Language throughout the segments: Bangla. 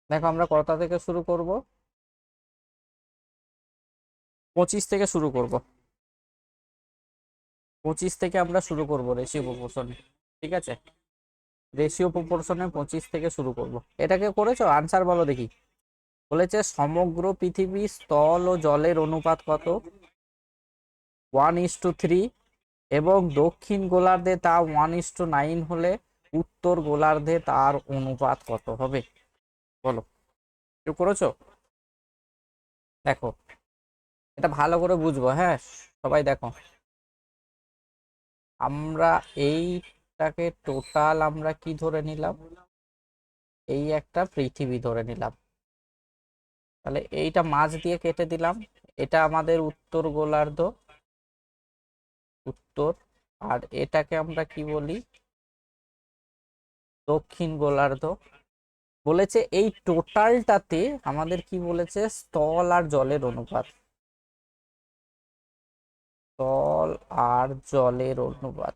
দেখো আমরা কত থেকে শুরু করব? 25 থেকে শুরু করব। 25 থেকে আমরা শুরু করব রেশিও প্রপোর্শন। ঠিক আছে, রেশিও প্রপোর্শনে 25 থেকে শুরু করব। এটাকে করেছো? আনসার বলো দেখি। বলেছে সমগ্র পৃথিবী স্থল ও জলের অনুপাত কত? 1:3। এবং দক্ষিণ গোলার্ধে তা 1:9 হলে উত্তর গোলার্ধে তার অনুপাত কত হবে? বলো। কেউ করেছো? দেখো, এটা ভালো করে বুঝবো। হ্যাঁ, সবাই দেখো, আমরা এইটাকে টোটাল আমরা কি ধরে নিলাম? এই একটা পৃথিবী ধরে নিলাম। তাহলে এইটা মাঝ দিয়ে কেটে দিলাম। এটা আমাদের উত্তর গোলার্ধ, উত্তর। আর এটাকে আমরা কি বলি? দক্ষিণ গোলার্ধ। বলেছে এই টোটালটাতে আমাদের কি বলেছে? স্থল আর জলের অনুপাত। স্থল আর জলের অনুপাত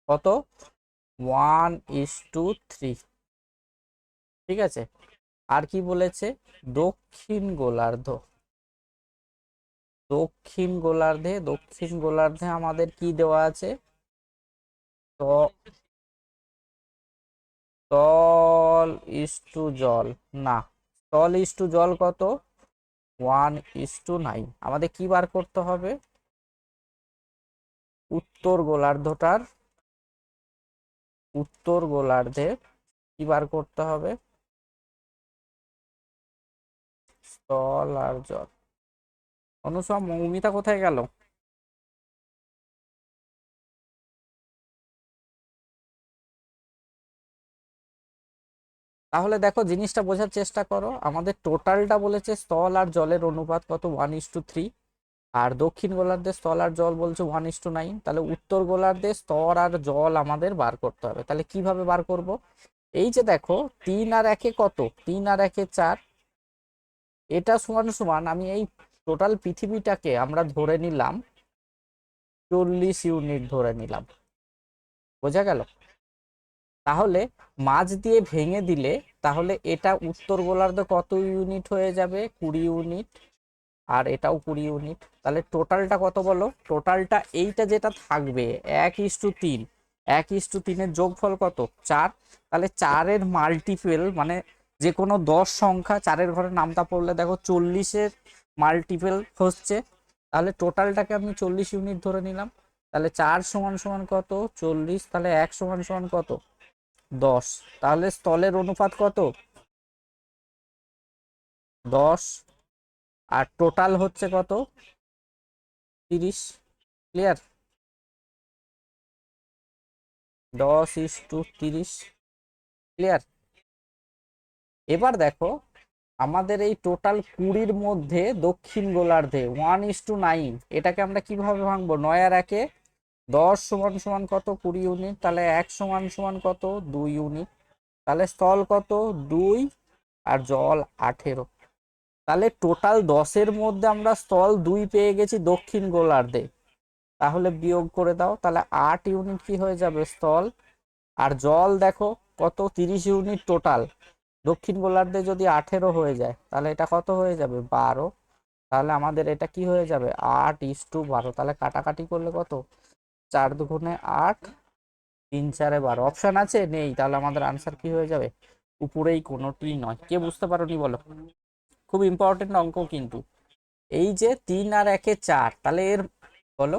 কত? 1:3। ঠিক আছে। আর কি বলেছে? দক্ষিণ গোলার্ধ, দক্ষিণ গোলার্ধে আমাদের কি দেওয়া আছে? তো স্থল ইস্টু জল, না, স্থল ইস্টু জল কত? 1:9। আমাদের কি বার করতে হবে? উত্তর গোলার্ধটার, উত্তর গোলার্ধে কি বার করতে হবে? স্থল আর জল। অনুসম, মৌমিতা কোথায় গেল? তাহলে দেখো, জিনিসটা বোঝার চেষ্টা করো। আমাদের টোটালটা বলেছে স্থল আর জলের অনুপাত কত? 1:3। আর দক্ষিণ গোলার্ধে স্থল আর জল বলছে 1:9। তাহলে উত্তর গোলার্ধে স্তর আর জল আমাদের বার করতে হবে। তাহলে কিভাবে বার করব? এই যে দেখো, 3 আর 1 কত? 3 আর 1 4। এটা সমান সমান, আমি এই টোটাল পৃথিবীটাকে আমরা ধরে নিলাম 40 ইউনিট ধরে নিলাম। বোঝা গেল? তাহলে মাঝ দিয়ে ভেঙে দিলে তাহলে এটা উত্তর গোলার্ধ কত ইউনিট হয়ে যাবে? 20 ইউনিট। আর এটাও 20 ইউনিট। তাহলে টোটালটা কত বলো? টোটালটা এইটা যেটা থাকবে 1:3, 1:3-এর যোগফল কত? 4। তাহলে 4-এর মাল্টিপল, মানে যে কোনো 10 সংখ্যা 4-এর ঘরে নামতা পড়লে দেখো 40-এর মাল্টিপল হচ্ছে। তাহলে টোটালটাকে আমি 40 ইউনিট ধরে নিলাম। তাহলে 4 সমান সমান কত? 40। তাহলে 1 সমান সমান কত? 10। তাহলে স্থলের অনুপাত কত? 10। আর টোটাল হচ্ছে কত? 30। ক্লিয়ার? 10:30। ক্লিয়ার? এবার দেখো, আমাদের এই টোটাল 20-র মধ্যে দক্ষিণ গোলার্ধে 1:9, এটাকে আমরা কিভাবে ভাঙবো? 9 আর 1-এ 10 সমান সমান কত? 20 ইউনিট। তাহলে 1 সমান সমান কত? 2 ইউনিট। তাহলে স্থল কত? 2। আর জল 18। তাহলে টোটাল 10-এর মধ্যে আমরা স্থল 2 পেয়ে গেছি দক্ষিণ গোলার্ধে। তাহলে বিয়োগ করে দাও। তাহলে 8 ইউনিট কি হয়ে যাবে? স্থল। আর জল দেখো কত? 30 ইউনিট টোটাল। দক্ষিণ গোলার্ধে যদি 18 হয়ে যায় তাহলে এটা কত হয়ে যাবে? 12। তাহলে আমাদের এটা কি হয়ে যাবে? 8:12। তাহলে কাটাকাটি করলে কত? 4 × 2 = 8, 3 × 4 = 12। অপশন আছে? নেই। তাহলে আমাদের আনসার কি হয়ে যাবে? উপরেই কোনোটি নয়। কে বুঝতে পারোনি বলো? খুব ইম্পর্টেন্ট অঙ্ক কিন্তু। এই যে 3 আর 1-এ 4, তাহলে এর, বলো।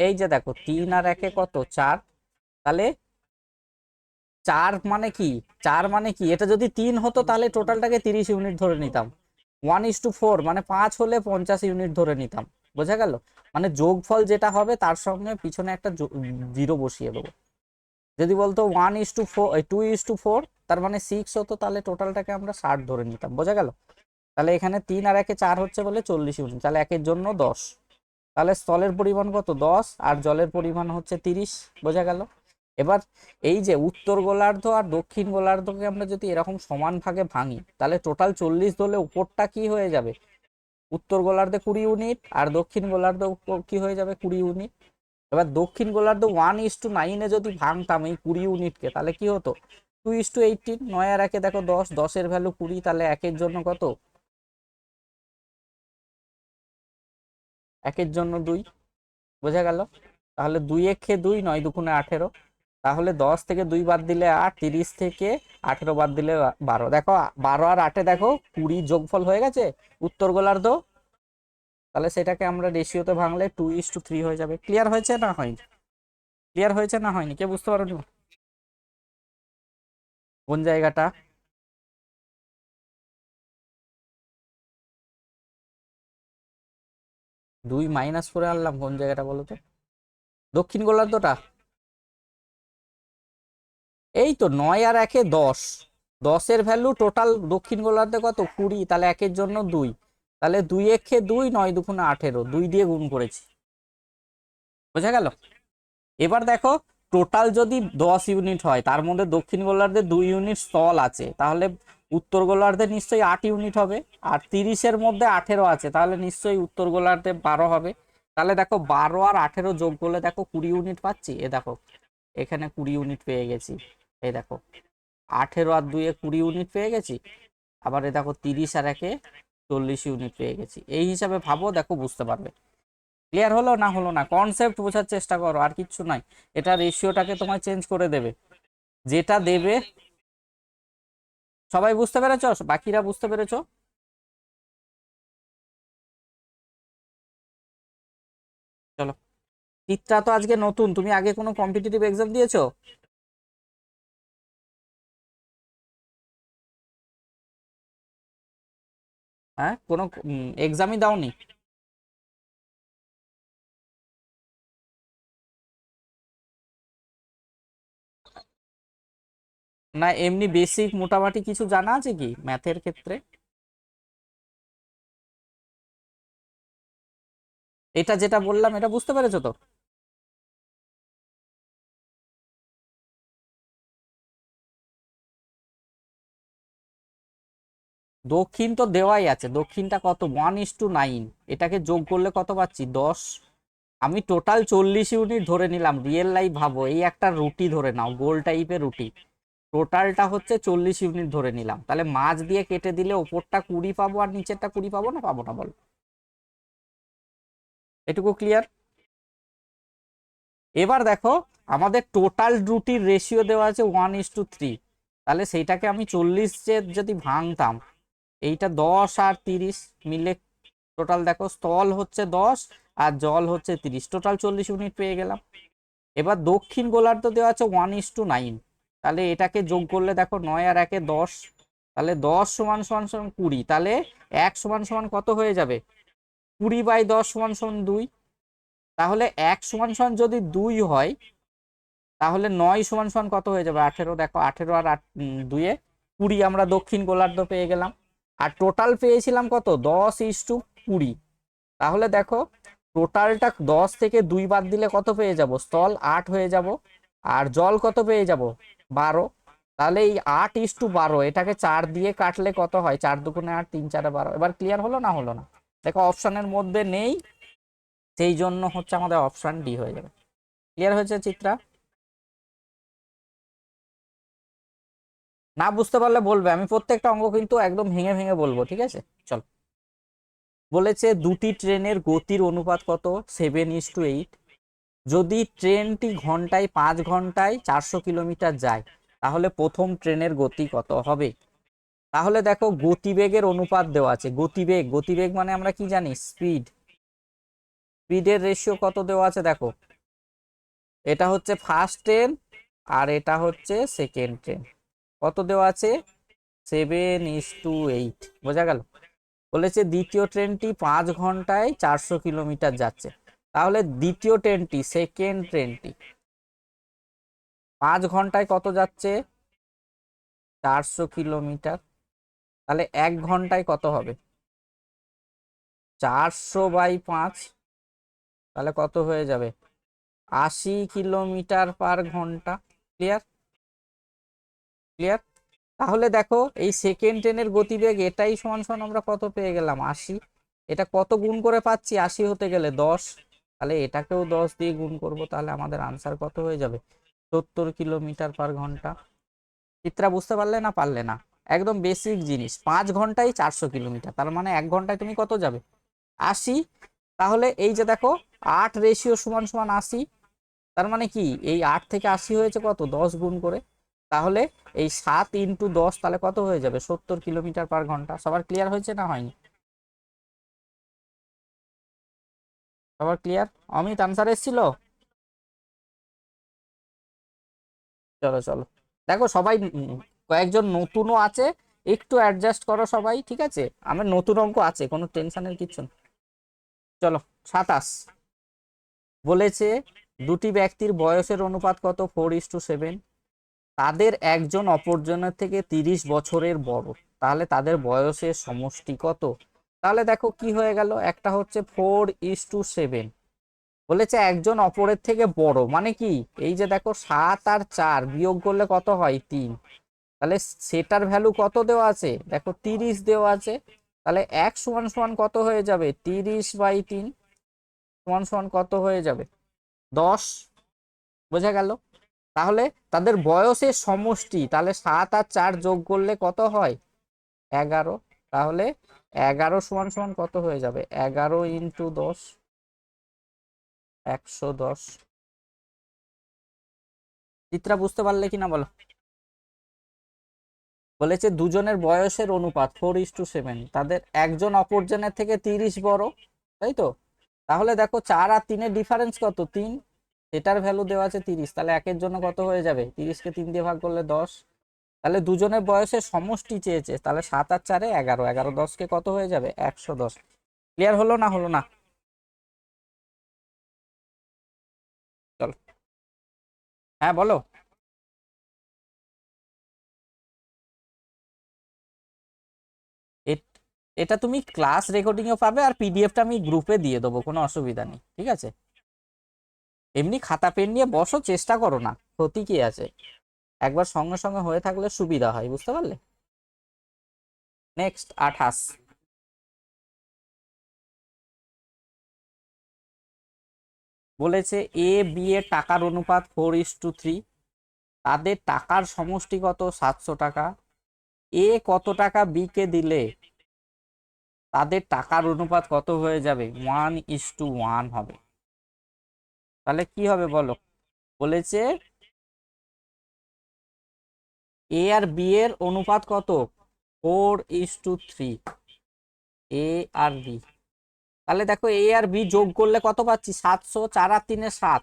এই যে দেখো, 3 আর 1-এ কত? 4। তাহলে 4 মানে কি? এটা যদি 3 হতো তাহলে টোটালটাকে 30 ইউনিট ধরে নিতাম। 1:4 মানে 5 হলে 50 ইউনিট ধরে নিতাম। বোঝা গেল? মানে যোগফল যেটা হবে তার সঙ্গে পিছনে একটা 0 বসিয়ে দেবো। যদি বলতো 1:4, 2:4, তার মানে 6 হতো, তাহলে টোটালটাকে আমরা 60 ধরে নিতাম। বোঝা গেল? তাহলে এখানে 3 আর 1-এ 4 হচ্ছে বলে 40 ইউনিট। তাহলে 1-এর জন্য 10। তাহলে স্থলের পরিমাণ কত? 10। আর জলের পরিমাণ হচ্ছে 30। বোঝা গেল? এবার এই যে উত্তর গোলার্ধ আর দক্ষিণ গোলার্ধকে আমরা যদি এরকম সমান ভাগে ভাঙি তাহলে টোটাল 40 ধরলে উপরটা কি হয়ে যাবে? উত্তর গোলার্ধে 20 ইউনিট আর দক্ষিণ গোলার্ধে কি হয়ে যাবে? 20 ইউনিট। এবার দক্ষিণ গোলার্ধ 1:9-এ যদি ভাঙতাম এই 20 ইউনিটকে, তাহলে কি হতো? 2:18, 9 আর 1 দেখো 10, 10-এর ভ্যালু 20, তাহলে 1-এর জন্য কত? 1-এর জন্য 2, বোঝা গেল? তাহলে 2 2, 9 2 18, তাহলে 10 থেকে 2 বাদ দিলে 8, 30 থেকে 18 বাদ দিলে 12। দেখো 12 আর 8-এ দেখো 20 যোগফল হয়ে গেছে উত্তর গোলার্ধ। তাহলে সেটাকে আমরা রেশিওতে ভাঙলে 2:3 হয়ে যাবে। ক্লিয়ার হয়েছে না হয়নি? ক্লিয়ার হয়েছে না হয়নি? কে বুঝতে পারোনি কোন জায়গাটা? 2 মাইনাস করে আনলাম কোন জায়গাটা বলো তো? দক্ষিণ গোলার্ধটা। এই তো 9 আর 1-এ 10, 10-এর ভ্যালু টোটাল দক্ষিণ গোলার্ধে কত? 20, তাহলে 1-এর জন্য 2, তাহলে 2 9 2 18, 2 দিয়ে গুণ করেছি। বোঝা গেল? এবার দেখো টোটাল যদি 10 ইউনিট হয়, তার মধ্যে দক্ষিণ গোলার্ধে 2 ইউনিট স্থল আছে, তাহলে উত্তর গোলার্ধে নিশ্চয়ই 8 ইউনিট হবে। আর 30-এর মধ্যে 18 আছে, তাহলে নিশ্চয়ই উত্তর গোলার্ধে 12 হবে। তাহলে দেখো 12 আর 18 যোগ করলে দেখো 20 ইউনিট পাচ্ছি। এ দেখো এখানে 20 ইউনিট পেয়ে গেছি। এই দেখো 18 আর 2-এ 20 ইউনিট পেয়ে গেছি। আবার এ দেখো 30 আর 1-এ 40 ইউনিট পেয়ে গেছি। এই হিসাবে ভাবো, দেখো বুঝতে পারবে। ক্লিয়ার হলো না হলো না? কনসেপ্ট বোঝার চেষ্টা করো, আর কিচ্ছু নাই। এটা রেশিওটাকে তোমায় চেঞ্জ করে দেবে, যেটা দেবে। সবাই বুঝতে পেরেছো? বাকিরা বুঝতে পেরেছো? চলো, চিত্রা তো আজকে নতুন, তুমি আগে কোনো কম্পিটিটিভ এক্সাম দিয়েছো? হ্যাঁ, কোনো এক্সামই দাওনি? না এমনি বেসিক মোটামুটি কিছু জানা আছে কি ম্যাথের ক্ষেত্রে? এটা যেটা বললাম এটা বুঝতে পেরেছো তো? দক্ষিণ তো দেওয়াই আছে, দক্ষিণটা কত? 1:9, এটাকে যোগ করলে কত পাচ্ছি? 10। আমি টোটাল 40 ইউনিট ধরে নিলাম, রিয়েল লাইফ ভাবো, এই একটা রুটি ধরে নাও, গোল টাইপের রুটি। টোটালটা হচ্ছে 40 ইউনিট ধরে নিলাম, তাহলে মাঝ দিয়ে কেটে দিলে ওপরটা 20 পাবো আর নিচেরটা 20 পাবো না পাবো না বলো? এটুকু ক্লিয়ার? এবার দেখো আমাদের টোটাল রুটির রেশিও দেওয়া আছে 1:3, তাহলে সেইটাকে আমি 40 যদি ভাঙতাম, এইটা 10 আর 30 মিলে টোটাল দেখো স্থল হচ্ছে 10 আর জল হচ্ছে 30, টোটাল 40 ইউনিট পেয়ে গেলাম। এবার দক্ষিণ গোলার্ধ দেওয়া আছে 1:9, তাহলে এটাকে যোগ করলে দেখো 9 আর 1-এ 10, তাহলে 10 সমান সমান সমান 20, তাহলে 1 সমান সমান কত হয়ে যাবে? 20/10 সমান সমান 2। তাহলে 1 সমান সমান যদি 2 হয়, তাহলে 9 সমান সমান কত হয়ে যাবে? 18। দেখো 18 আর 2-এ 20, আমরা দক্ষিণ গোলার্ধ পেয়ে গেলাম। আর টোটাল পেয়েছিলাম কত? 10:20। তাহলে দেখো টোটালটা 10 থেকে 2 বাদ দিলে কত পেয়ে যাব? স্থল 8 হয়ে যাব। আর জল কত পেয়ে যাব? 12। তাহলে এই 8:12, এটাকে 4 দিয়ে কাটলে কত হয়? 4 2 8, 3 4 12। এবার ক্লিয়ার হলো না হলো না? দেখো অপশনের মধ্যে নেই, সেই জন্য হচ্ছে আমাদের অপশন ডি হয়ে যাবে। ক্লিয়ার হয়েছে চিত্রা? না বুঝতে পারলে বলবে, আমি প্রত্যেকটা অঙ্ক কিন্তু একদম ভেঙে ভেঙে বলবো, ঠিক আছে? চল, বলেছে দুটি ট্রেনের গতির অনুপাত কত? 7:8। যদি ট্রেনটি ঘন্টায় 5 ঘন্টায় 400 কিলোমিটার যায়, তাহলে প্রথম ট্রেনের গতি কত হবে? তাহলে দেখো গতিবেগের অনুপাত দেওয়া আছে। গতিবেগ, গতিবেগ মানে আমরা কি জানি? স্পিড। স্পিডের রেশিও কত দেওয়া আছে দেখো, এটা হচ্ছে ফার্স্ট ট্রেন আর এটা হচ্ছে সেকেন্ড ট্রেন। কত দেওয়া আছে? 7:8। বোঝা গেল? বলেছে দ্বিতীয় ট্রেনটি 5 ঘন্টায় 400 কিলোমিটার যাচ্ছে, তাহলে দ্বিতীয় ট্রেনটি, সেকেন্ড ট্রেনটি 5 ঘন্টায় কত যাচ্ছে? 400 কিলোমিটার। তাহলে 1 ঘন্টায় কত হবে? 400/5, তাহলে কত হয়ে যাবে? 80 কিলোমিটার/ঘন্টা। ক্লিয়ার? ক্লিয়ার? তাহলে দেখো এই সেকেন্ড ট্রেনের গতিবেগ এটাই সমান সমান আমরা কত পেয়ে গেলাম? 80। এটা কত গুণ করে পাচ্ছি? 80 হতে গেলে 10, তাহলে এটাকেও 10 দিয়ে গুণ করব, তাহলে আমাদের আনসার কত হয়ে যাবে? 70 কিলোমিটার/ঘন্টা। চিত্রা বুঝতে পারলে না পারলে না? একদম বেসিক জিনিস। 5 ঘন্টায় 400 কিলোমিটার, তার মানে 1 ঘন্টায় তুমি কত যাবে? 80। তাহলে এই যে দেখো 8 রেশিও সমান সমান 80, তার মানে কি এই 8 থেকে 80 হয়েছে কত? 10 গুণ করে। তাহলে এই 7 ইন্টু 10 তাহলে কত হয়ে যাবে? 70 কিলোমিটার পার ঘন্টা। সবার ক্লিয়ার হয়েছে না হয়নি? সবার ক্লিয়ার? অমিত আনসার এসেছিল? চলো চলো, দেখো সবাই কয়েকজন নতুনও আছে, একটু অ্যাডজাস্ট করো সবাই, ঠিক আছে? আমার নতুন অঙ্ক আছে, কোনো টেনশনের কিছু না। চলো 27 বলেছে দুটি ব্যক্তির বয়সের অনুপাত কত? 4:7। তাদের একজন অপরজনের থেকে 30 বছরের বড়, তাহলে তাদের বয়সের সমষ্টি কত? তাহলে দেখো কি হয়ে গেল, একটা হচ্ছে 4:7, বলেছে একজন অপরের থেকে বড় মানে কি? এই যে দেখো 7 আর 4 বিয়োগ করলে কত হয়? 3। তাহলে সেটার ভ্যালু কত দেওয়া আছে? দেখো 30 দেওয়া আছে। তাহলে এক সমান সমান কত হয়ে যাবে? 30/3 সমান সমান কত হয়ে যাবে? 10। বোঝা গেল? তাহলে তাদের বয়সের সমষ্টি, তাহলে 7 আর 4 যোগ করলে কত হয়? 11। তাহলে 11 সমান সমান কত হয়ে যাবে? 11 ইন্টু 10, 110। চিত্রা বুঝতে পারলে কিনা বলো? বলেছে দুজনের বয়সের অনুপাত 4:7, তাদের একজন অপরজনের থেকে 30 বড়, তাই তো? তাহলে দেখো 4 আর 3 এর ডিফারেন্স কত? 3। এটার ভ্যালু দেওয়া আছে 30, তাহলে একের জন্য কত হয়ে যাবে? 30কে 3 দিয়ে ভাগ করলে 10। তাহলে দুজনের বয়সের সমষ্টি চেয়েছে, তাহলে 7 আর 4 11, 11 10কে কত হয়ে যাবে? 110। ক্লিয়ার হলো না হলো না? চলো, হ্যাঁ বলো। এটা তুমি ক্লাস রেকর্ডিংও পাবে, আর পিডিএফটা আমি গ্রুপে দিয়ে দেবো, কোনো অসুবিধা নেই, ঠিক আছে? এমনি খাতা পেন নিয়ে বসো, চেষ্টা করো না, ক্ষতি কি আছে? একবার সঙ্গে সঙ্গে হয়ে থাকলে সুবিধা হয়, বুঝতে পারলে? নেক্সট 28 বলেছে এ বি এর টাকার অনুপাত 4:3, তাদের টাকার সমষ্টি কত? 700 টাকা। এ কত টাকা বি কে দিলে তাদের টাকার অনুপাত কত হয়ে যাবে? 1:1 হবে। তাহলে কি হবে বলো? বলেছে এ আর বি এর অনুপাত কত? 4:3, এ আর বি। তাহলে দেখো এ আর বি যোগ করলে কত পাচ্ছি? 700। 4 আর 3 7,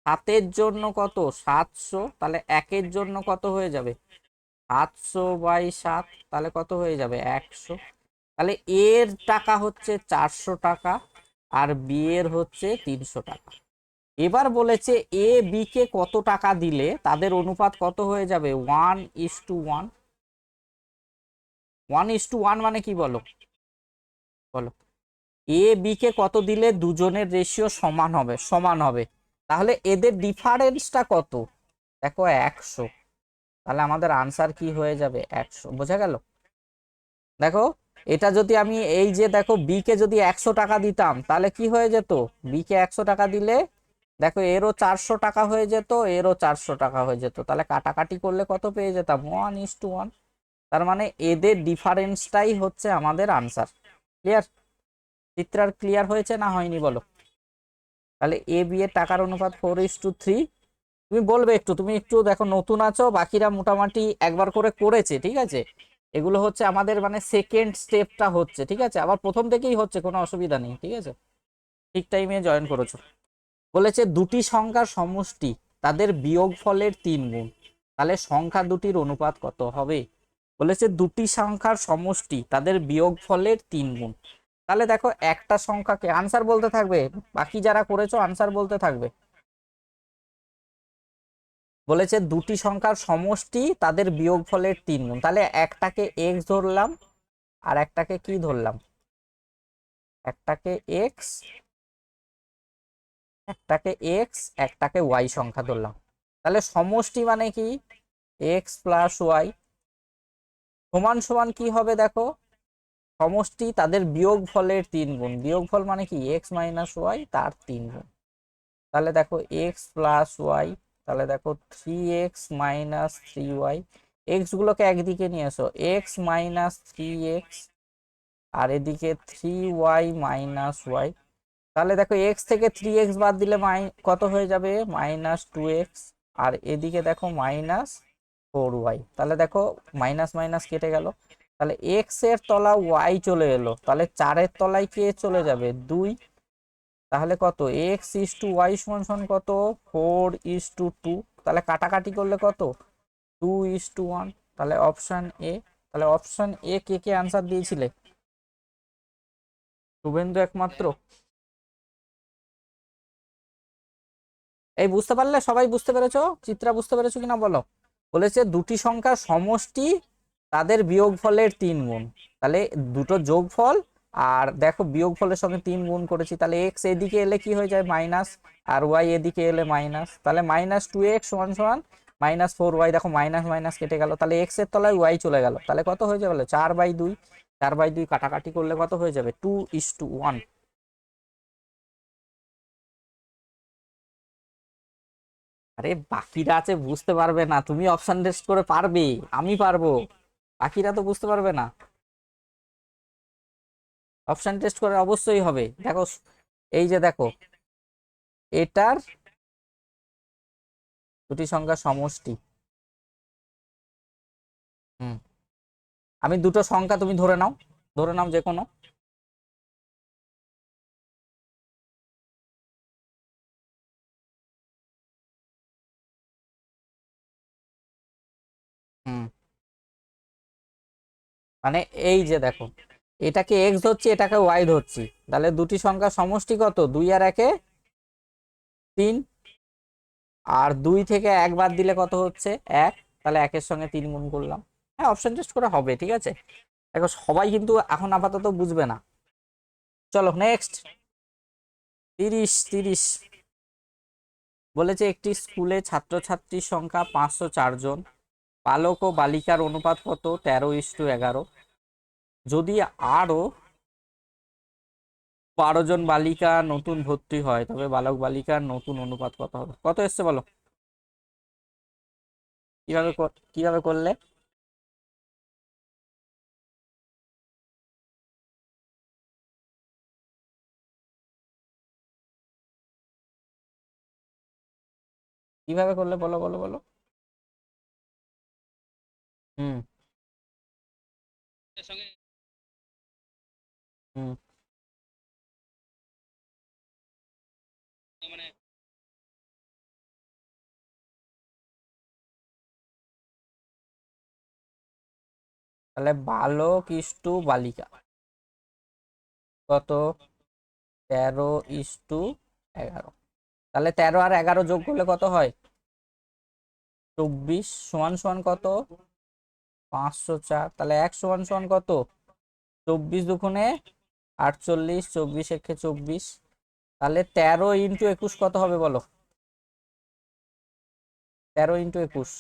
7-এর জন্য কত? 700। তাহলে একের জন্য কত হয়ে যাবে? 700/7, তাহলে কত হয়ে যাবে? 100। তাহলে এর টাকা হচ্ছে 400 টাকা, আর বি এর হচ্ছে 300 টাকা। এবার বলেছে এ বি কে কত টাকা দিলে তাদের অনুপাত কত হয়ে যাবে? 1:1। 1:1 মানে কি বলো? বলো। এ বি কে কত দিলে দুজনের রেশিও সমান হবে? সমান হবে। তাহলে এদের ডিফারেন্সটা কত? দেখো 100। তাহলে আমাদের আনসার কি হয়ে যাবে? 100। বোঝা গেল? দেখো এটা যদি আমি এই যে দেখো বি কে যদি 100 টাকা দিতাম তাহলে কি হয়ে যেত? বি কে 100 টাকা দিলে দেখো এরও 400 টাকা হয়ে যেত, এরও 400 টাকা হয়ে যেত। তাহলে কাটাকাটি করলে কত পেয়ে যেতাম? 1:1। তার মানে এদের ডিফারেন্সটাই হচ্ছে আমাদের আনসার। ক্লিয়ার? চিত্রার ক্লিয়ার হয়েছে না হয়নি বলো? তাহলে এ বি এর টাকার অনুপাত 4:3। তুমি বলবে একটু, তুমি একটু দেখো নতুন আছো, বাকিরা মোটামুটি একবার করে করেছে, ঠিক আছে? এগুলো হচ্ছে আমাদের মানে সেকেন্ড স্টেপটা হচ্ছে, ঠিক আছে? আবার প্রথম থেকেই হচ্ছে, কোনো অসুবিধা নেই, ঠিক আছে? ঠিক টাইমে জয়েন করেছো। বলেছে দুটি সংখ্যার সমষ্টি তাদের বিয়োগফলের 3 গুণ, তাহলে সংখ্যা দুটির অনুপাত কত হবে? বলেছে দুটি সংখ্যার সমষ্টি তাদের বিয়োগফলের 3 গুণ। তাহলে দেখো একটা সংখ্যাকে আনসার বলতে থাকবে, বাকি যারা করেছো আনসার বলতে থাকবে। বলেছে দুটি সংখ্যার সমষ্টি তাদের বিয়োগফলের 3 গুণ, তাহলে একটাকে এক্স ধরলাম আর একটাকে কি ধরলাম? একটাকে এক্স, একটাকে এক্স, একটাকে ওয়াই সংখ্যা ধরলাম। তাহলে সমষ্টি মানে কি? এক্স প্লাস ওয়াই সমান সমান কি হবে? দেখো সমষ্টি তাদের বিয়োগফলের 3 গুণ, বিয়োগফল মানে কি? এক্স মাইনাস ওয়াই তার 3 গুণ। তাহলে দেখো এক্স প্লাস ওয়াই, তাহলে দেখো 3x - 3y এক্স গুলোকে একদিকে নিয়ে এসো, এক্স মাইনাস 3x আর এদিকে 3y-y। তাহলে দেখো এক্স থেকে 3x বাদ দিলে কত হয়ে যাবে, -2x। আর এদিকে দেখো -4y। তাহলে দেখো মাইনাস মাইনাস কেটে গেল। তাহলে এক্স এর তলা ওয়াই চলে এলো, তাহলে 4-এর তলায় কে চলে যাবে, 2। তাহলে কত, x/y সমান সমান কত, 4:2। তাহলে কাটাকাটি করলে কত, 2:1। তাহলে অপশন এ। তাহলে option A K K answer দিয়েছিলে, শুভেন্দু একমাত্র। এই বুঝতে পারলে, সবাই বুঝতে পেরেছো, চিত্রা বুঝতে পেরেছো কিনা বলো। বলেছে দুটি সংখ্যার সমষ্টি তাদের বিয়োগফলের 3 গুণ। তাহলে দুটো যোগফল, আর দেখো বিয়োগফলের সঙ্গে 3 গুণ করেছি, তাহলে এক্স এদিকে এলে কি হয়ে যায় মাইনাস, আর ওয়াই এদিকে এলে মাইনাস। তাহলে -2x সমান সমান -4y। দেখো মাইনাস মাইনাস কেটে গেল, তাহলে এক্স এর তলায় ওয়াই চলে গেল, তাহলে কত হয়ে যাবে, 4/2। 4/2 কাটাকাটি করলে কত হয়ে যাবে, 2:1। আরে বাকিরা আছে বুঝতে পারবে না, তুমি অপশন টেস্ট করে পারবে, আমি পারবো, বাকিরা তো বুঝতে পারবে না। অপশন টেস্ট করে অবশ্যই হবে। দেখো এই যে দেখো, এটার দুটি সংখ্যার সমষ্টি। হুম, আমি দুটো সংখ্যা, তুমি ধরে নাও, ধরে নাও যে কোনো। হুম, মানে এই যে দেখো, এটাকে এক্স ধরছি, এটাকে ওয়াই ধরছি, তাহলে দুটি সংখ্যার সমষ্টি কত, 2 আর 1-এ 3। আর 2 থেকে 1 বাদ দিলে কত হচ্ছে, 1। তাহলে 1-এর সঙ্গে 3 গুণ করলাম। হ্যাঁ, অপশন টেস্ট করে হবে, ঠিক আছে। দেখো সবাই কিন্তু এখন আপাতত বুঝবে না। চলো নেক্সট। 30 বলেছে একটি স্কুলে ছাত্রছাত্রীর সংখ্যা 504 জন, বালক ও বালিকার অনুপাত কত, 13:11। যদি আরো 12 জন বালিকা নতুন ভর্তি হয়, তবে বালক বালিকার নতুন অনুপাত কত হবে, কত এসছে বলো। কিভাবে করলে, কিভাবে করলে বলো বলো বলো। হুম। হুম, তাহলে বালক বালিকা কত, 13:11। তাহলে 13 আর 11 যোগ করলে কত হয়, 24 সমান সমান কত, 504। তাহলে 1 সমান সমান কত, 24 দুগুণে 48, 24 একে 24। তাহলে 13 × 21 কত হবে বলো, 13 × 21।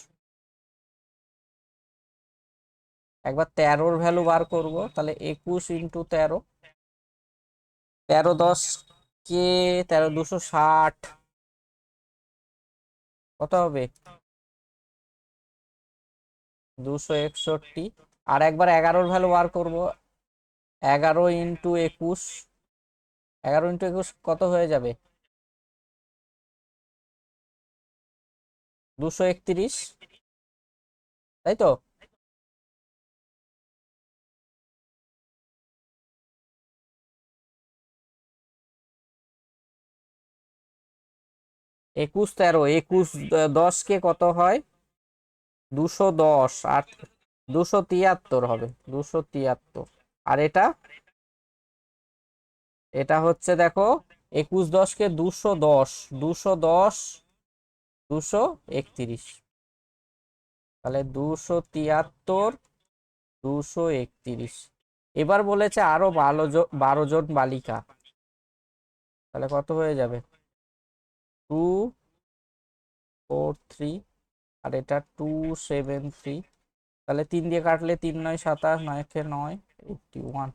একবার 13-র ভ্যালু বার করব, তাহলে 21 × 13। 13×10 কে 13, 260 কত হবে, 261। আর একবার 11-র ভ্যালু বার করব, 11 × 21। 11 × 21 কত হয়ে যাবে, 231, তাই তো। 21, 13, 21, 10 কে কত হয়, 210। আর 273 হবে, 273। আর এটা, এটা হচ্ছে দেখো 21, 10 কে 210, 210, 231। তাহলে 273, 231। এবার বলেছে আরো 12 জন বালিকা, তাহলে কত হয়ে যাবে, 243। আর এটা 273। তাহলে 3 দিয়ে কাটলে 3×9 = 27, 9 × 9 = 81।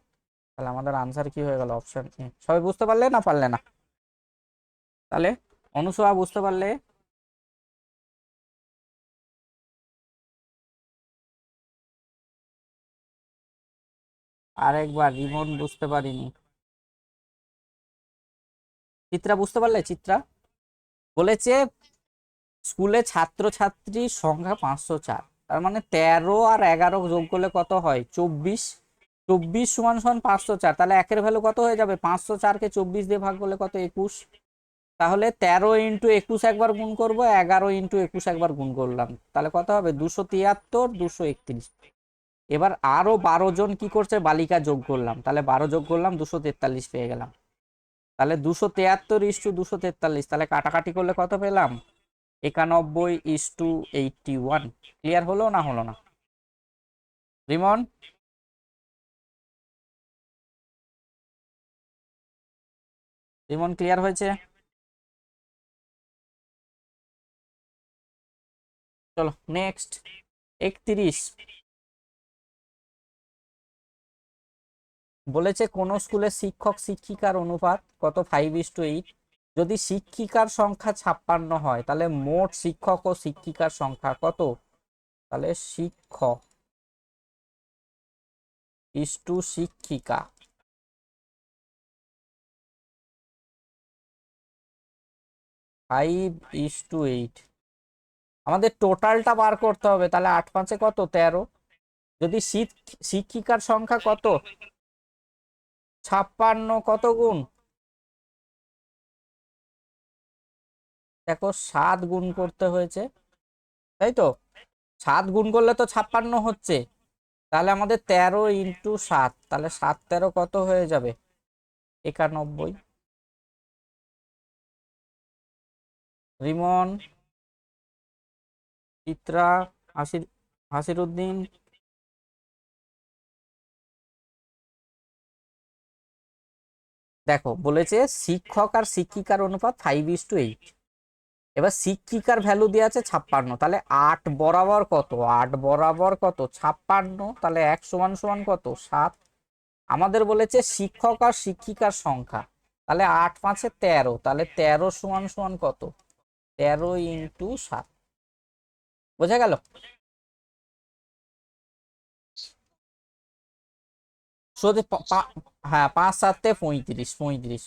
তাহলে আমাদের আনসার কি হয়ে গেল, অপশন এ। সবাই বুঝতে পারলে না পারলে না, তাহলে অনুসয়া বুঝতে পারলে। আরেকবার রিমন বুঝতে পারিনি। চিত্রা বুঝতে পারলে? চিত্রা বলেছে স্কুলে ছাত্রছাত্রীর সংখ্যা 504, তার মানে 13 আর 11 যোগ করলে কত হয়? 24। 24 সমান সমান 504, তাহলে একের ভ্যালু কত হয়ে যাবে? 504কে 24 দিয়ে ভাগ করলে কত? 21। তাহলে 13 ইন্টু 21 একবার গুণ করবো, 11 ইন্টু 21 একবার গুণ করলাম, তাহলে কত হবে? 273, 231। এবার আরো 12 জন কি করছে? বালিকা যোগ করলাম, তাহলে 12 যোগ করলাম, 243 পেয়ে গেলাম। তাহলে 273:243, তাহলে কাটাকাটি করলে কত পেলাম? 91:81। ক্লিয়ার হলো না হলো না? রিমন, রিমন ক্লিয়ার হয়েছে? চলো নেক্সট। 31 বলেছে কোন স্কুলে শিক্ষক শিক্ষিকার অনুপাত কত? 5:8। যদি শিক্ষিকার সংখ্যা 56 হয় তাহলে মোট শিক্ষক ও শিক্ষিকার সংখ্যা কত? তাহলে শিক্ষক ইস্টু শিক্ষিকা 5:8। আমাদের টোটালটা বার করতে হবে, তাহলে 8×5 কত? 13। যদি শিক্ষিকার সংখ্যা কত? 56, কত গুণ? দেখো 7 গুণ করতে হয়েছে, তাই তো? 7 গুণ করলে তো 56 হচ্ছে, তাহলে আমাদের 13 × 7, তাহলে 7×13 কত হয়ে যাবে? 91। রিমন, চিত্রা, হাসির হাসিরুদ্দিন। দেখো বলেছে শিক্ষক আর শিক্ষিকার অনুপাত 5:8। এবার শিক্ষিকার ভ্যালু দেওয়া আছে 56, তাহলে 8 বরাবর কত? 8 বরাবর কত? 56, তাহলে 1 সমান সমান কত? 7। আমাদের বলেছে শিক্ষক আর শিক্ষিকার সংখ্যা, তাহলে 8×5 13, তাহলে 13 সমান সমান কত? 13 × 7। বোঝা গেল? সোজা হ্যাঁ, 5×7 = 35, 35।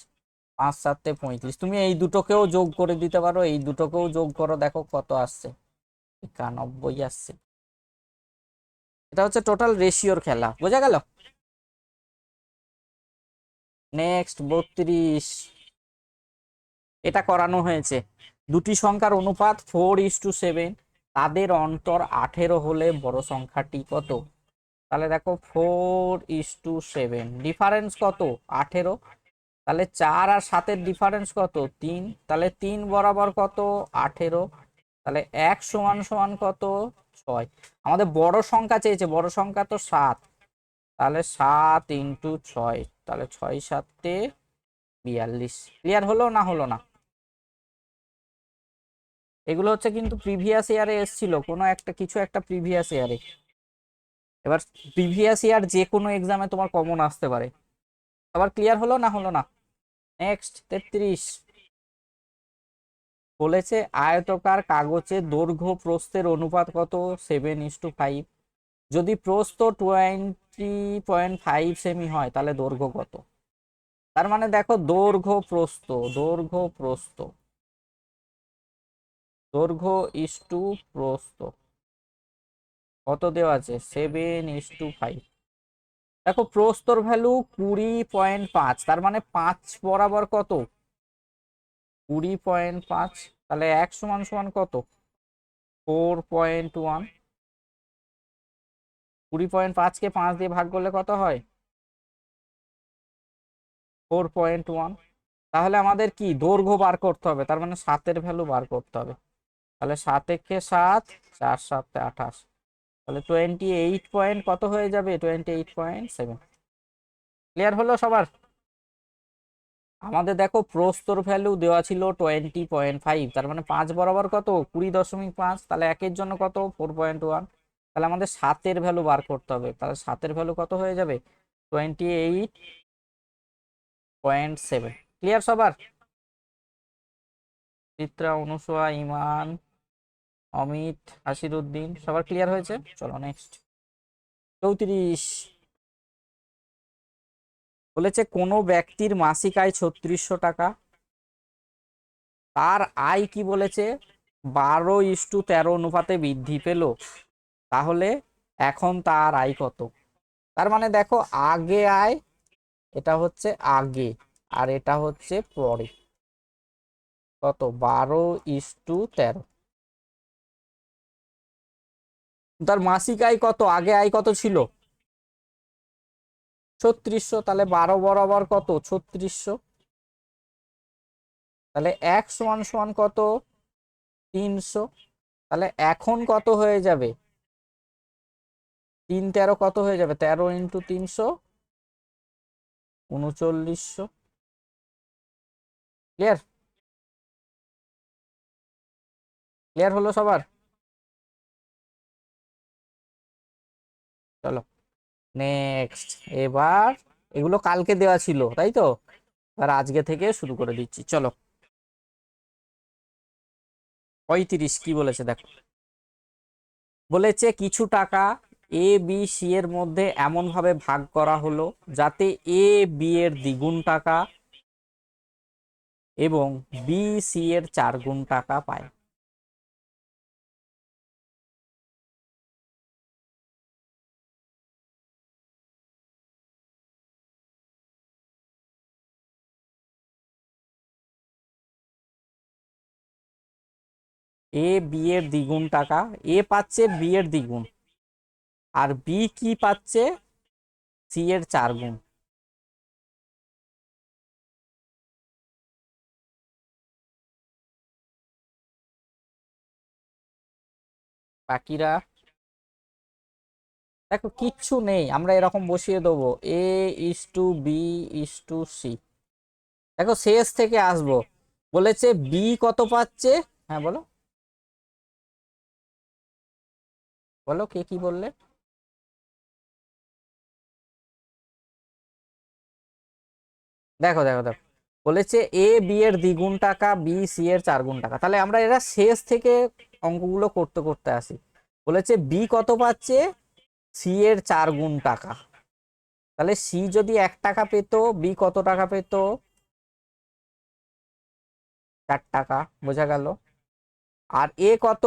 5×7 = 35, তুমি এই দুটোকেও যোগ করে দিতে পারো, এই দুটোকেও যোগ করো, দেখো কত আসছে? 91 আসছে। এটা হচ্ছে টোটাল রেশিওর খেলা। বোঝা গেল? নেক্সট 32। এটা করানো হয়েছে। দুটি সংখ্যার অনুপাত 4:7, তাদের অন্তর 18 হলে বড় সংখ্যাটি কত? তাহলে দেখো 4:7, ডিফারেন্স কত? 18। তাহলে 4 আর 7-এর ডিফারেন্স কত? 3, তাহলে 3 বরাবর কত? 18। তাহলে 1 সমান সমান কত? 6। আমাদের বড় সংখ্যা চেয়েছে, বড় সংখ্যা তো 7, তাহলে 7 × 6, তাহলে 6×7 = 42। ক্লিয়ার হলো না হলো না? এগুলো হচ্ছে কিন্তু প্রিভিয়াস ইয়ারে এসেছিল, কোনো একটা কিছু একটা প্রিভিয়াস ইয়ারে। এবার প্রিভিয়াস ইয়ার যে কোনো এক্সামে তোমার কমন আসতে পারে। আবার ক্লিয়ার হলো না হলো না? নেক্সট 33 বলেছে আয়তকার কাগজে দৈর্ঘ্য প্রস্থের অনুপাত কত? 7:5। যদি প্রস্থ 20.5 সেমি হয় তাহলে দৈর্ঘ্য কত? তার মানে দেখো দৈর্ঘ্য প্রস্থ, দৈর্ঘ্য প্রস্থ, দৈর্ঘ্য ইস্টু প্রস্থ কত দেওয়া আছে? 7:5। দেখো প্রস্থর ভ্যালু 20.5, তার মানে 5 বরাবর কত? 20.5, তাহলে 1 সমান সমান কত? 4.1। 20.5কে 5 দিয়ে ভাগ করলে কত হয়? 4.1। তাহলে আমাদের কি দৈর্ঘ্য বার করতে হবে, তার মানে 7-এর ভ্যালু বার করতে হবে। তাহলে 7 × 7, 4×7 = 28, তাহলে 28 পয়েন্ট কত হয়ে যাবে? 28.7। ক্লিয়ার হলো সবার? আমাদের দেখো প্রস্তর ভ্যালু দেওয়া ছিল 20.5, তার মানে 5 বরাবর কত? 20.5, তাহলে 1-এর জন্য কত? 4.1। তাহলে আমাদের 7-এর ভ্যালু বার করতে হবে, তাহলে 7-এর ভ্যালু কত হয়ে যাবে? 28.7। ক্লিয়ার সবার? চিত্রা, অনুসয়া, ইমান, অমিত, হাসিরুদ্দিন সবার ক্লিয়ার হয়েছে? চলো নেক্সট 34। বলেছে কোনো ব্যক্তির মাসিক আয় 3600 টাকা, তার আয় কি বলেছে 12:13 অনুপাতে বৃদ্ধি পেল, তাহলে এখন তার আয় কত? তার মানে দেখো আগে আয়, এটা হচ্ছে আগে, আর এটা হচ্ছে পরে, কত 12:13। তার মাসিক আয় কত, আগে আয় কত ছিল 3600, তাহলে 12 বরাবর কত 3600, তাহলে 1 = কত 300। তাহলে এখন কত হয়ে যাবে 3 × 13 কত হয়ে যাবে, 13 × 300 3900। ক্লিয়ার? ক্লিয়ার হলো সবার? চলো নেক্সট। এবার এগুলো কালকে দেওয়া ছিল তাই তো, এবার আজকে থেকে শুরু করে দিচ্ছি। চলো 35 কি বলেছে দেখো। বলেছে কিছু টাকা এ বি সি এর মধ্যে এমন ভাবে ভাগ করা হলো যাতে এ বি এর দ্বিগুণ টাকা এবং বি সি এর 4 গুণ টাকা পায়। এ বি এর দ্বিগুণ টাকা, এ পাচ্ছে বি এর দ্বিগুণ, আর বি কি পাচ্ছে সি এর 4 গুণ। বাকিরা দেখো কিচ্ছু নেই, আমরা এরকম বসিয়ে দেবো A:B:C। দেখো শেষ থেকে আসবো। বলেছে বি কত পাচ্ছে, হ্যাঁ বলো বলো কে কি বললে। দেখো দেখো দেখো, বলেছে এ বি এর দ্বিগুণ টাকা, বি সি এর 4 গুণ টাকা। তাহলে আমরা এরা শেষ থেকে অঙ্কগুলো করতে করতে আসি। বলেছে বি কত পাচ্ছে সি এর 4 গুণ টাকা, তাহলে সি যদি 1 টাকা পেত, বি কত টাকা পেত 4 টাকা, বোঝা গেল। আর এ কত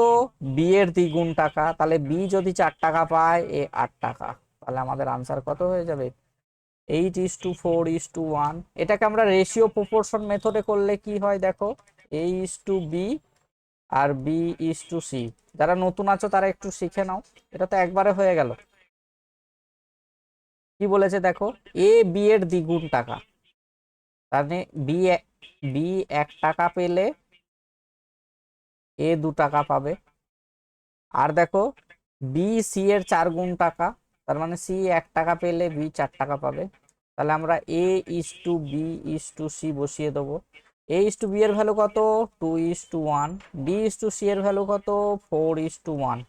বি এর দ্বিগুণ টাকা, তাহলে বি যদি 4 টাকা পায় এ 8 টাকা, তাহলে আমাদের আনসার কত হয়ে যাবে 8:4:1। এটাকে আমরা রেশিও প্রপোর্শন মেথডে করলে কি হয় দেখো, A:B আর B:C। যারা নতুন আছো তারা একটু শিখে নাও, এটা তো একবারে হয়ে গেল। কি বলেছে দেখো, এ বি এর দ্বিগুণ টাকা, মানে বি বি 1 টাকা পেলে এ 2 টাকা পাবে। আর দেখো বি সি এর 4 গুণ টাকা, তার মানে সি 1 টাকা পেলে বি 4 টাকা পাবে। তাহলে আমরা A:B:C বসিয়ে দেবো। A:B এর ভ্যালু কত 2:1, B:C এর ভ্যালু কত 4:1।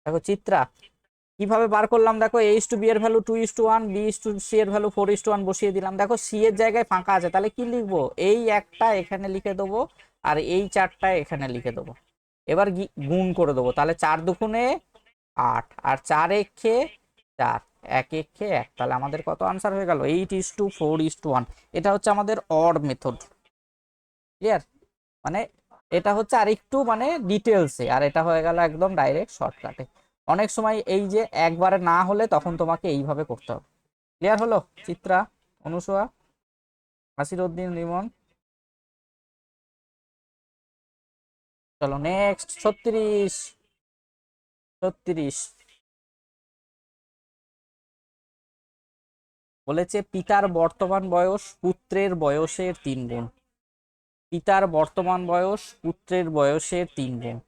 দেখো চিত্রা কিভাবে বার করলাম, দেখো A:B এর ভ্যালু 2:1, B:C এর ভ্যালু 4:1 বসিয়ে দিলাম। দেখো সি এর জায়গায় ফাঁকা আছে, তাহলে কি লিখবো, এই একটা এখানে লিখে দেবো আর এই 4টা এখানে লিখে দেবো। এবার গুণ করে দেবো, তাহলে 4 দুগুণে 8 আর 4 একে 4, 1 একে 1, তাহলে আমাদের কত আনসার হয়ে গেল 8:4:1। এটা হচ্ছে আমাদের অড মেথড। ক্লিয়ার? মানে এটা হচ্ছে আরেকটু মানে ডিটেলসে, আর এটা হয়ে গেল একদম ডাইরেক্ট শর্টকাটে। অনেক সময় এই যে একবারে না হলে তখন তোমাকে এইভাবে করতে হবে। ক্লিয়ার হলো চিত্রা, অনুসয়া, নাসিরউদ্দিন, লিমন? চলো নেক্সট 36। 36 বলেছে পিতার বর্তমান বয়স পুত্রের বয়সের 3 গুণ। পিতার বর্তমান বয়স পুত্রের বয়সের 3 গুণ।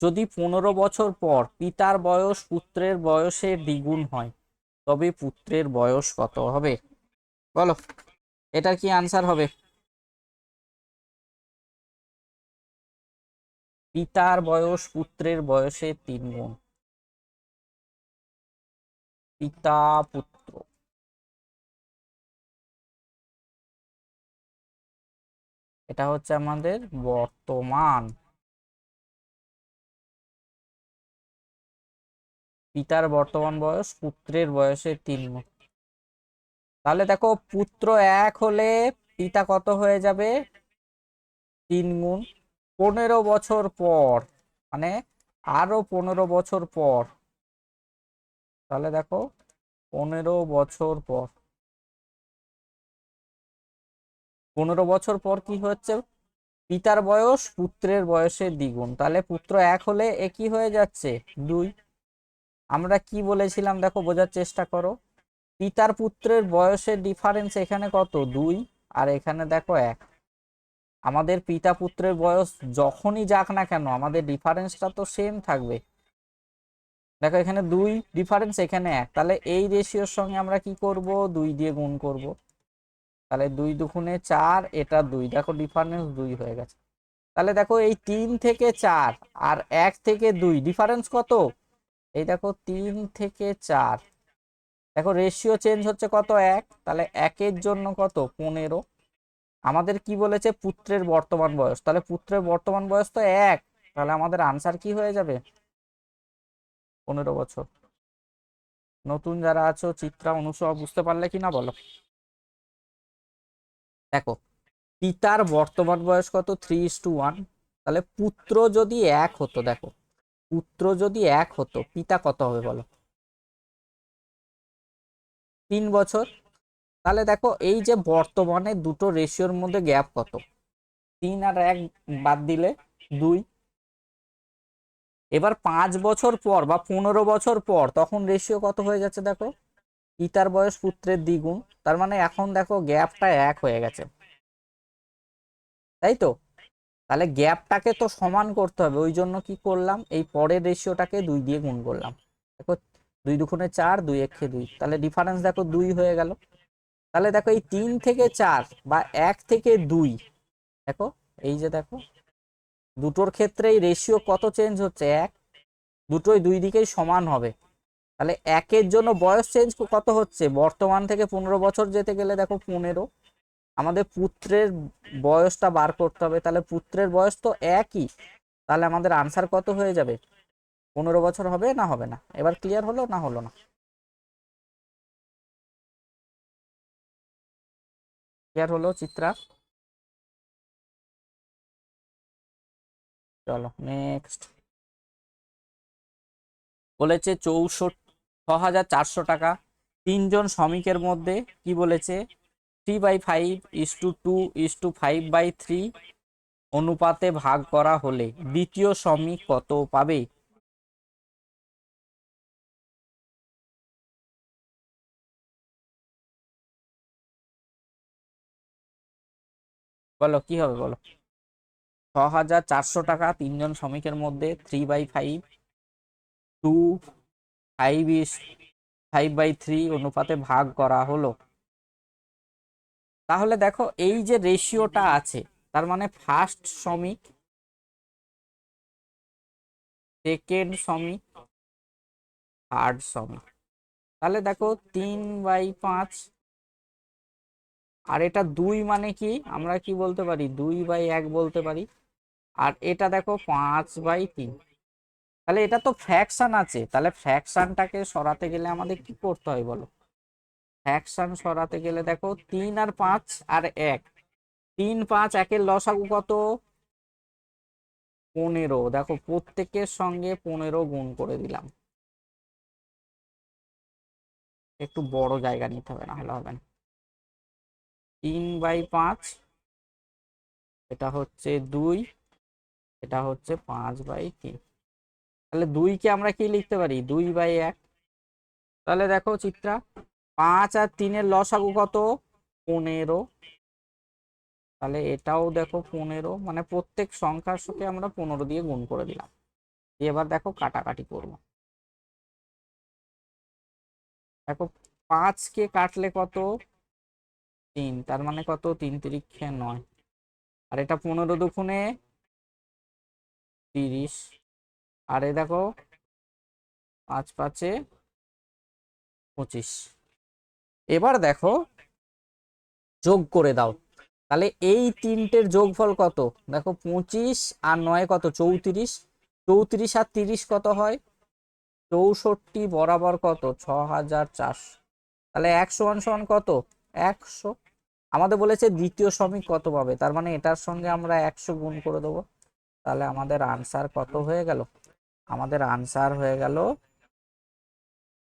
যদি 15 বছর পর পিতার বয়স পুত্রের বয়সের দ্বিগুণ হয় তবে পুত্রের বয়স কত হবে? বলো এটার কি আনসার হবে? পিতার বয়স পুত্রের বয়সের 3 গুণ। পিতা পুত্র, এটা হচ্ছে আমাদের বর্তমান। পিতার বর্তমান বয়স পুত্রের বয়সের 3 গুণ। তাহলে দেখো পুত্র 1 হলে পিতা কত হয়ে যাবে, 3 গুণ 15 বছর পর, মানে আরো 15 বছর পর। তাহলে দেখো 15 বছর পর, 15 বছর পর কি হচ্ছে, পিতার বয়স পুত্রের বয়সের দ্বিগুণ। তাহলে পুত্র 1 হলে এ কি হয়ে যাচ্ছে, 2। আমরা কি বলেছিলাম দেখো, বোঝার চেষ্টা করো। পিতার পুত্রের বয়সের ডিফারেন্স এখানে কত, 2, আর এখানে দেখো 1। আমাদের পিতা পুত্রের বয়স যখনই যাক না কেন আমাদের ডিফারেন্সটা তো সেম থাকবে। দেখো এখানে 2 ডিফারেন্স, এখানে 1, তাহলে এই রেশিওর সঙ্গে আমরা কি করব, 2 দিয়ে গুণ করব। তাহলে 2 দুগুণে 4, এটা 2, দেখো ডিফারেন্স 2 হয়ে গেছে। তাহলে দেখো এই 3 থেকে 4 আর 1 থেকে 2 ডিফারেন্স কত, এই দেখো 3 থেকে 4, দেখো রেশিও চেঞ্জ হচ্ছে কত, 1, তাহলে 1 জন্য কত, 15। আমাদের কি বলেছে, পুত্রের বর্তমান বয়স, তাহলে পুত্রের বর্তমান বয়স তো 1, তাহলে আমাদের আনসার কি হয়ে যাবে, 15 বছর। নতুন যারা আছো চিত্রা, অনুসব বুঝতে পারলে কি না বলো। দেখো পিতার বর্তমান বয়স কত, 3:1, তাহলে পুত্র যদি 1 হতো, দেখো পুত্র যদি 1 হতো পিতা কত হবে বলো, 3 বছর। তাহলে দেখো এই যে বর্তমানে দুটো রেশিওর মধ্যে গ্যাপ কত, 3 আর 1 বাদ দিলে 2। এবার 5 বছর পর বা 15 বছর পর তখন রেশিও কত হয়ে যাচ্ছে দেখো, পিতার বয়স পুত্রের দ্বিগুণ, তার মানে এখন দেখো গ্যাপটা 1 হয়ে গেছে, তাই তো। তাহলে গ্যাপটাকে তো সমান করতে হবে, ওই জন্য কি করলাম, এই পরের রেশিওটাকে 2 দিয়ে গুণ করলাম। দেখো 2 দুগুণে 4, 2 একে 2, তাহলে ডিফারেন্স দেখো 2 হয়ে গেল। তাহলে দেখো এই 3 থেকে 4 বা 1 থেকে 2, দেখো এই যে দেখো দুটোর ক্ষেত্রে এই রেশিও কত চেঞ্জ হচ্ছে, 1, দুটোই 2 দিকেই সমান হবে। তাহলে 1 জন্য বয়স চেঞ্জ কত হচ্ছে, বর্তমান থেকে 15 বছর যেতে গেলে দেখো 15। আমাদের পুত্রের বয়সটা বার করতে হবে, তাহলে পুত্রের বয়স তো 1ই, তাহলে আমাদের আনসার কত হয়ে যাবে, 15 বছর হবে না হবে না, এবার ক্লিয়ার হলো না হলো না, ক্লিয়ার হলো চিত্রা। চলো নেক্সট। বলেছে 64,400 টাকা 3 জন শ্রমিকের মধ্যে কি বলেছে, 3/5:2:5/3 অনুপাতে ভাগ করা হলে দ্বিতীয় শ্রমিক কত পাবে। বলো কি হবে বলো, 6,400 টাকা 3 জন শ্রমিকের মধ্যে 3/5:2:5/3 অনুপাতে ভাগ করা হলো। তাহলে দেখো এই যে রেশিওটা আছে, তার মানে ফার্স্ট শ্রমিক, সেকেন্ড শ্রমিক, থার্ড শ্রমিক। তাহলে দেখো 3/5, আর এটা 2 মানে কি, আমরা কি বলতে পারি, 2/1 বলতে পারি। আর এটা দেখো 5/3, তাহলে এটা তো ফ্র্যাকশন আছে, তাহলে ফ্র্যাকশনটাকে সরাতে গেলে আমাদের কি করতে হয় বলো, ফ্র্যাকশন সরাতে গেলে দেখো 3 আর 5 আর 1, 3 5 একের লসাগু কত, 15, দেখো প্রত্যেকের সঙ্গে 15 গুণ করে দিলাম। একটু বড় জায়গা নিতে হবে, না হলে হবে না। 3/5, এটা হচ্ছে 2, এটা হচ্ছে 5/3। তাহলে 2কে আমরা কি লিখতে পারি, 2/1। তাহলে দেখো চিত্রা, 5 আর 3-এর লসাগু কত, 15, তাহলে এটাও দেখো 15, মানে প্রত্যেক সংখ্যার সাথে আমরা 15 দিয়ে গুণ করে দিলাম। এবার দেখো কাটাকাটি করবো, দেখো 5কে কাটলে কত, 3, তার মানে কত, 3×3=9, আর এটা 15 দুগুণে 30, আর এ দেখো 5×5=25। এবার দেখো যোগ করে দাও, তাহলে এই তিনটের যোগফল কত, দেখো 25 আর 9 কত, 34, 34 আর 30 কত হয়, 64 বরাবর কত, 6,400। তাহলে 101 সমান কত? 100। আমাদের বলেছে দ্বিতীয় সমীক কত পাবে, তার মানে এটার সঙ্গে আমরা 100 গুণ করে দেবো। তাহলে আমাদের আনসার কত হয়ে গেল? আমাদের আনসার হয়ে গেল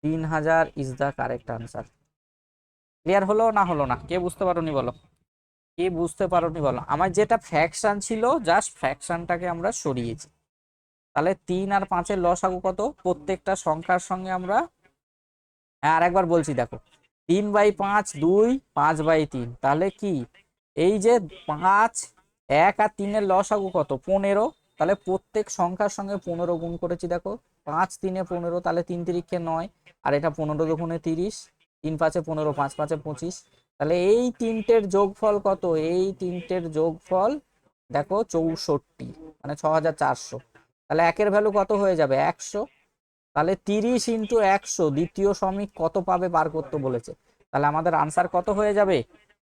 3000 is the correct answer. Clear হলো না হলো না? কে বুঝতে পারোনি বলো, কে বুঝতে পারোনি বলো। আমার যেটা ফ্র্যাকশন ছিল জাস্ট ফ্র্যাকশনটাকে আমরা সরিয়েছি। তাহলে 3 আর 5-এর লসাগু কত? প্রত্যেকটা সংখ্যার সঙ্গে আমরা, হ্যাঁ আর একবার বলছি দেখো, 3/5 2, 5/3, তাহলে কি এই যে 5, 1 আর 3-এর লসাগু কত? 15। তাহলে প্রত্যেক সংখ্যার সঙ্গে 15 গুণ করেছি দেখো, 5 3-এ 15, তাহলে 3 3-কে 9, আর এটা 15 দুগুণে 30, 3 5-এ 15, 5 5-এ 25। তাহলে এই তিনটের যোগফল কত? এই তিনটের যোগফল দেখো 64, মানে 6400। তাহলে একের ভ্যালু কত হয়ে যাবে? 100। তাহলে 30 × 100 দ্বিতীয় সমীক কত পাবে বার করতে বলেছে। তাহলে আমাদের আনসার কত হয়ে যাবে?